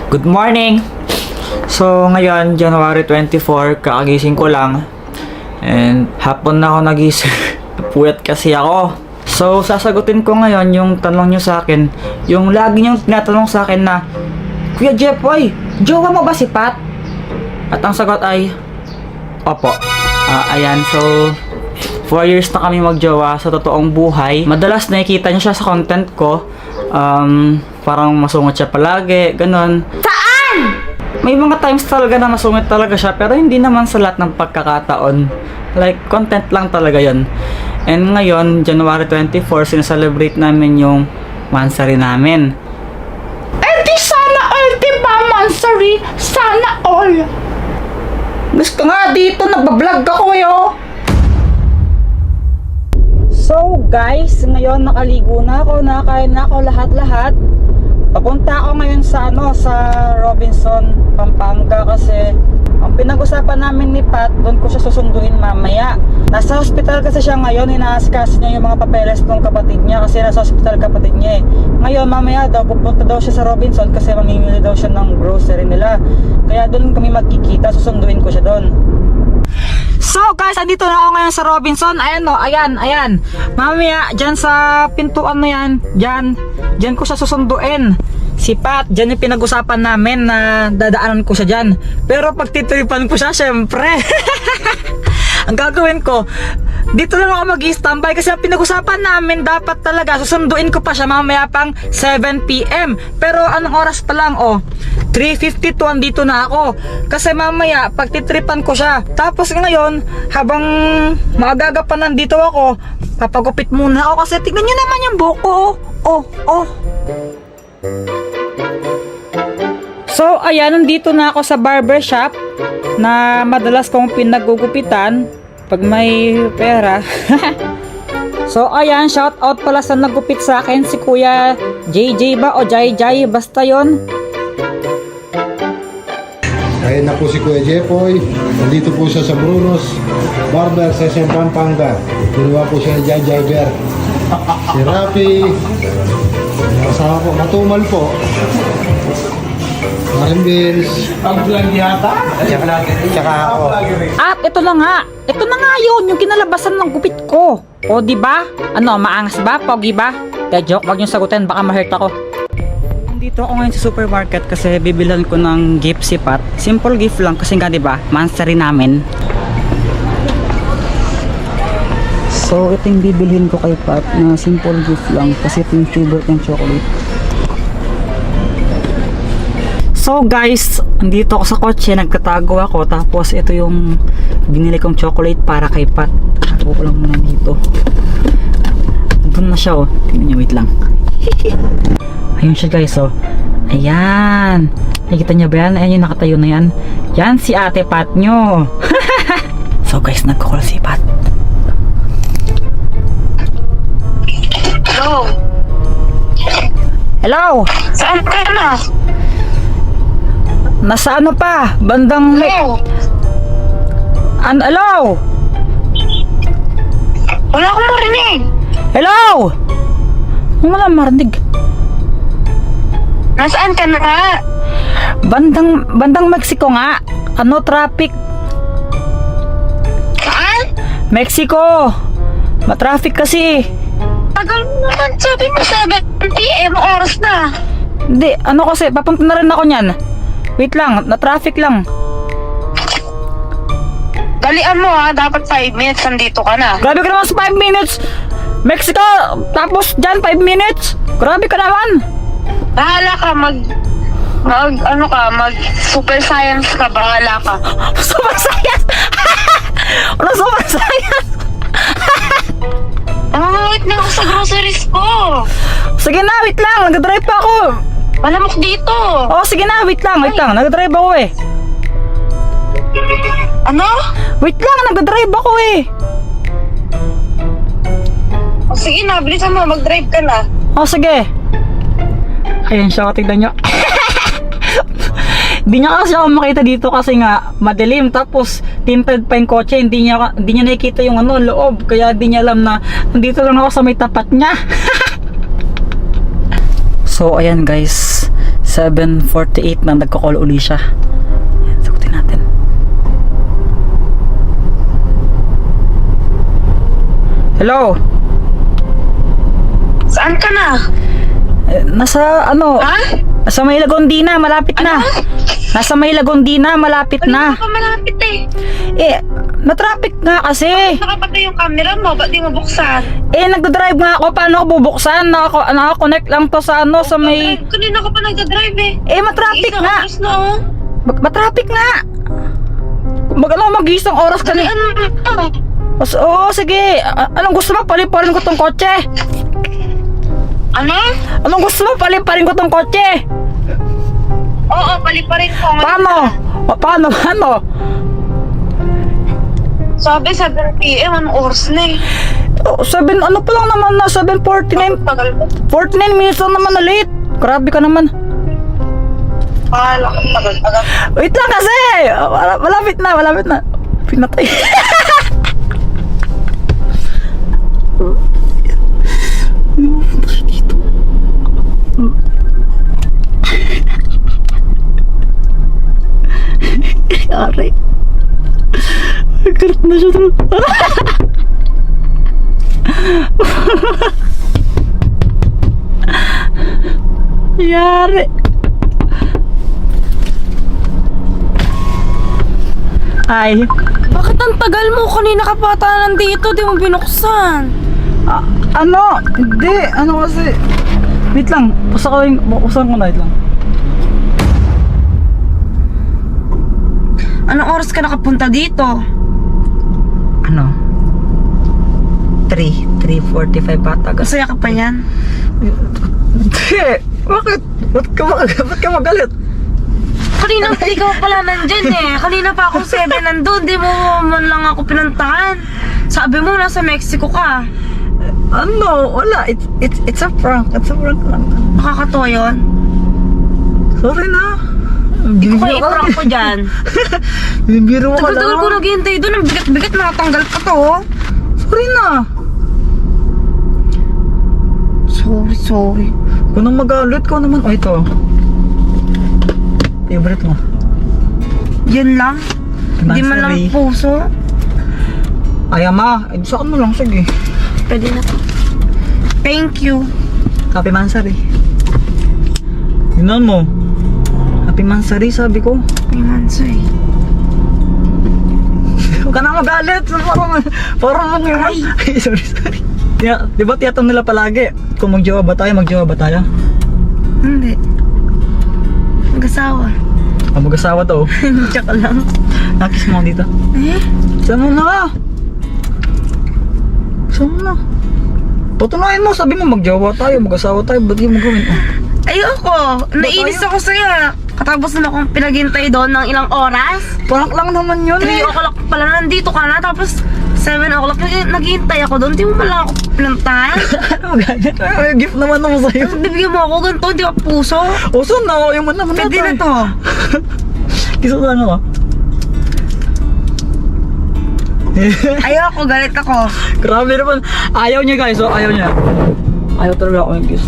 Good morning! So, ngayon, January 24, kakagising ko lang. And, hapon na ako nagising. Puyat kasi ako. So, sasagutin ko ngayon yung tanong nyo sa akin. Yung lagi nyo tinatanong sa akin na, Kuya Jepoy, jowa mo ba si Pat? At ang sagot ay, Opo. Ayan, so, 4 years na kami magjowa sa totoong buhay. Madalas nakikita nyo siya sa content ko. Parang masungit siya palagi, ganon. Saan? May mga times talaga na masungit talaga siya, pero hindi naman sa lahat ng pagkakataon. Like, content lang talaga yon. And ngayon, January 24, sinaselebrate namin yung mansari namin. Eh di sana all, diba, Mansari? Sana all. Gusto nga dito, nagbablog ako So guys, ngayon nakaligo na ako, nakakain na ako lahat-lahat. Papunta ako ngayon sa sa Robinson, Pampanga kasi ang pinag-usapan namin ni Pat, doon ko siya susunduin mamaya. Nasa hospital kasi siya ngayon, inaaskas niya yung mga papeles ng kapatid niya kasi nasa hospital kapatid niya eh. Ngayon mamaya daw, pupunta daw siya sa Robinson kasi mamimili daw siya ng grocery nila. Kaya doon kami magkikita, susunduin ko siya doon. So guys, andito na ako ngayon sa Robinson. Ayan o, ayan. Mamaya, dyan sa pintuan na yan, dyan ko siya susunduin. Si Pat, dyan yung pinag-usapan namin na dadaanan ko siya dyan. Pero pag titripan ko siya, syempre. Ang gagawin ko, dito lang ako mag-i-standby kasi ang pinag-usapan namin dapat talaga susunduin ko pa siya mamaya pang 7 PM. Pero anong oras pa lang 3:52 andito na ako. Kasi mamaya pag titripan ko siya. Tapos ngayon, habang maagaga pa nandito ako, papagupit muna ako kasi tignan niyo naman yung buhok ko. So ayan, nandito na ako sa barbershop na madalas kong pinagugupitan pag may pera. So ayan, shout out pala sa nagupit sa akin, si Kuya JJ ba o Jai, basta yon. Ayan na po si Kuya Jepoy. Nandito po siya sa Bruno's Barber sa Pampanga. Kinuha po siya ni Jai Bear. Si Rafi. Kasama po, matumal po. Maring Bills. Ang vlog yata? Tsaka ako. At ito na nga yun, yung kinalabasan ng gupit ko. O di ba? Ano, maangas ba? Pogi ba? Kaya joke, wag niyong sagutin, baka ma-hurt ako. Dito ako ngayon sa supermarket kasi bibilan ko ng gift si Pat. Simple gift lang kasi nga diba, mansari namin. So ito yung bibilhin ko kay Pat na simple gift lang kasi ito yung favorite ng chocolate. So guys, andito ako sa kotse, nagtatago ako. Tapos ito yung binili kong chocolate para kay Pat. Tago ko lang muna dito. Doon na siya tingnan niyo, wait lang. Ayun siya guys Ayan. Nakikita niyo ba yan? Ayan yung nakatayo na yan. Yan si ate Pat nyo. So guys, nagkukul si Pat. Hello? Hello? Saan ka na? Nasa ano pa? Bandang... Hello? Hello? Wala akong marinig. Hello? Wala marinig. Nasaan ka na nga? Bandang Mexico nga. Ano, traffic? Saan? Mexico. Matraffic kasi. Tagal mo naman, sabi mo 7 PM, oras na. Hindi, ano kasi, papunta na rin ako niyan. Wait lang, na-traffic lang. Dalian mo dapat 5 minutes nandito ka na. Grabe ka naman sa 5 minutes. Mexico, tapos dyan 5 minutes. Grabe ka naman. Bahala ka, mag super science ka, bahala ka. Super science. Ano super science? Wait na ako sa groceries ko. Sige na, wait lang, nag-drive pa ako. Malamok dito. Oh, sige na, wait lang, nag-drive ako eh. Ano? Wait lang, nag-drive ako eh. O sige na, bilisan mo, mag-drive ka na. Oh, sige. Ayan siya, tignan nyo. Hindi niya kasi ako makita dito kasi nga madilim, tapos tinted pa yung kotse, hindi niya nakikita yung loob, kaya hindi niya alam na nandito lang ako sa may tapat niya. So ayan guys, 7:48 na nagko-call uli siya. Yan, sagutin natin. Hello? Saan ka na? Nasa ano? Ha? Nasa May Lagondina, malapit na. Nasa May Lagondina, malapit na. Hindi ka malapit eh. Eh, na-traffic nga kasi. Nakapatay yung camera mo, ba't di mo buksan? Eh, nagdadrive nga ako. Paano ako bubuksan? Naka-connect lang to sa ano, sa may... Kanina ka pa nagdadrive eh. Eh, matraffic Isang nga. oras na oh. Matraffic nga. Mag-isang oras ka Ano? Oo, sige. Anong gusto mo? Paliparin ko tong kotse. Ano? Anong gusto mo? Paliparin ko tong kotse. Oo, paliparin ko. Paano? Paano? Sabi, 7 PM, anong oras na eh? Oh, 7, ano pa lang naman na? 7:49. Tagal mo. 49 minutes lang naman na late. Grabe ka naman. Pahala ka, tagal. Wait lang kasi. Malapit na. Pinatay. Aray. Karat na siya to. Yari. Ay. Bakit ang tagal mo? Kanina ka pa ata nandito, di mo binuksan. Ano? Hindi. Ano kasi? Wait lang. Usan ko na. Wait lang. Anong oras ka nakapunta dito? Ano? 3:45 bata. Masaya ka pa yan? Hindi. Bakit? Ba't ka magalit? Kanina hindi ka pala nandyan eh. Kanina pa akong 7 nandun, di mo man lang ako pinantahan. Sabi mo nasa Mexico ka. Ano? Wala. It's a prank. It's a prank lang. Nakakatawa yun. Sorry na. Ikaw kaya i-prank ko dyan. Bibiro mo ka Tagal-tagal ko lang. naghihintay doon. Ang bigat-bigat nakatanggal pa to. Oh. Sorry na. Sorry. Kung nang magalit ko naman. Oh, ito. Favorite mo. Yan lang. Hindi man lang Mansari. puso. Ay, ama. Eh, sa akin mo lang. Sige. Pwede na to. Thank you. Happy Mansari. Tingnan mo. Happy Mansari, sabi ko. May mansay. Huwag ka na magalit. Parang Ay. sorry. Di ba tiyatam nila palagi? Kung magjowa ba tayo? Hindi. Mag-asawa. Mag-asawa to. Tsaka lang. Nakis mo ako dito. Eh? Saan mo na? Patunayan mo, sabi mo magjowa tayo, mag-asawa tayo, ba't yung magawin? Oh. Ayoko. Naiinis ako sa'yo. Katapos na akong pinaghintay doon ng ilang oras. Prank lang naman yun 3 o'clock pala nandito ka na. Tapos 7 o'clock naghihintay ako doon. Di mo pala ako pinantahan. Ano ganyan? May gift naman ako sa'yo. Tapos bibigyan mo ako ganito. Di ba puso? O, saan na? Yung man naman Pwede na to. Kiso na ako. Ayoko. Galit ako. Grabe naman. Ayaw niya guys, oh, ayaw niya. Ayaw talaga ako yung kiss.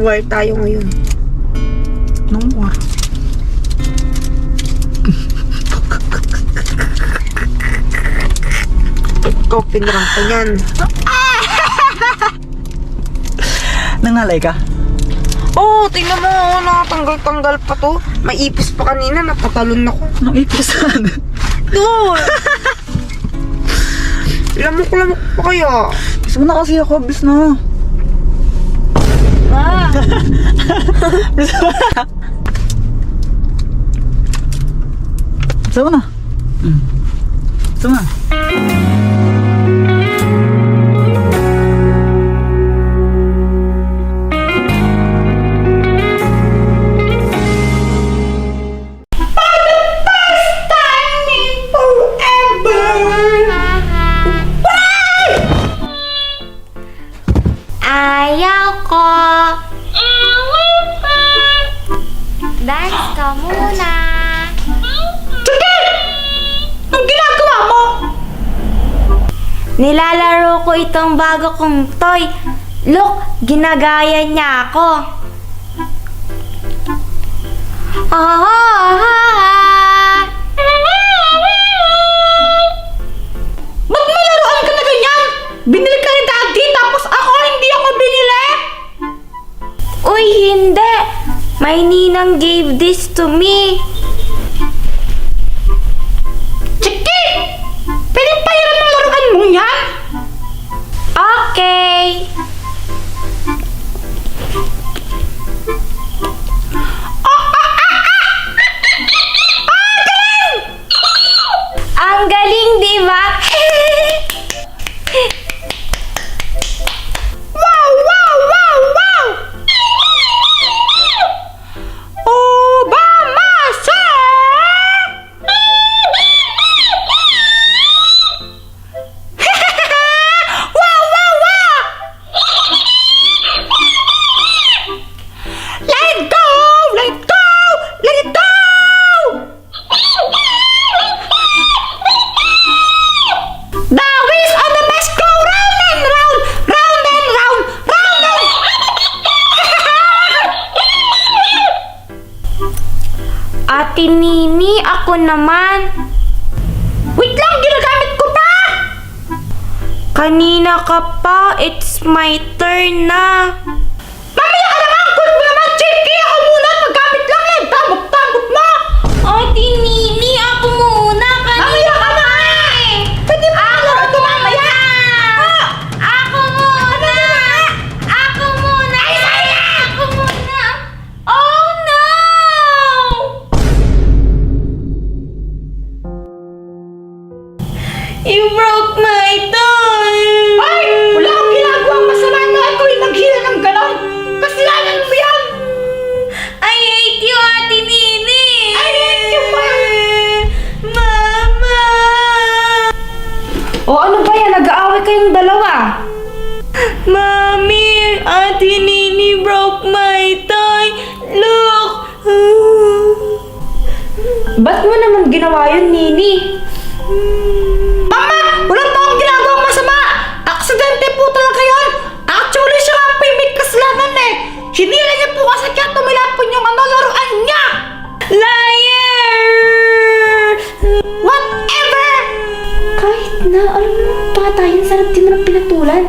War tayo ngayon. No more. Ikaw pinarang ko yan. Nangalay ka? Oh, tingnan mo. Nakatanggal-tanggal pa to. May ipis pa kanina. Napatalon ako. Nang ipisan. Doon! Lamok-lamok pa kaya. Gusto mo na kasi ako, bis na. Ah! Gusto mo na? Gusto mo na? Ayaw ko. Dance ka muna. Anong ginagawa mo? Nilalaro ko itong bago kong toy. Look, ginagaya niya ako. Ba't may laruan ka na ganyan? Binili ka ni Daddy tapos ako hindi ako binili? Uy, hindi. My ninang gave this to me. Chiki! Pwede pahiram ng laruan mo yan? Okay. Ang galing, di ba? Wow, wow, wow, wow! Obama, sir! Wow, wow, wow! Let it go! Let it go! Let it go! The wheels on the bus go round and round, round and round, round and Ate Nini, ako naman. wait lang, ginagamit ko pa! Kanina ka pa, it's my turn na. Mamaya ka naman! Kulit mo naman, Chiki! Ako muna! Paggamit lang yan! Tamot-tamot mo! Ate Nini, ako muna. Mamaya ka na! Pwede ba ako ito mamaya? Ako muna! Ako muna! Ako muna! Oh no! You broke my toy! Ay! Wala akong ginagawang masama na ikaw yung naghila ng ganon! Kasalanan mo yan! I hate you, Ate Nini! I hate you pa! Mama! O ano ba yan? Nag-aaway kayong dalawa. Mommy, Ate Nini broke my toy. Look! Ba't mo naman ginawa yun, Nini? Mama! Wala pa akong ginagawang masama! Aksidente po talaga yun! Actually, siya nga po yung may kasalanan eh! Hinila niya po kasi kaya tumilapon yung laruan niya! Liar! Whatever! Kahit na, alam mo, bata yun, sarap din mo ng pinatulan.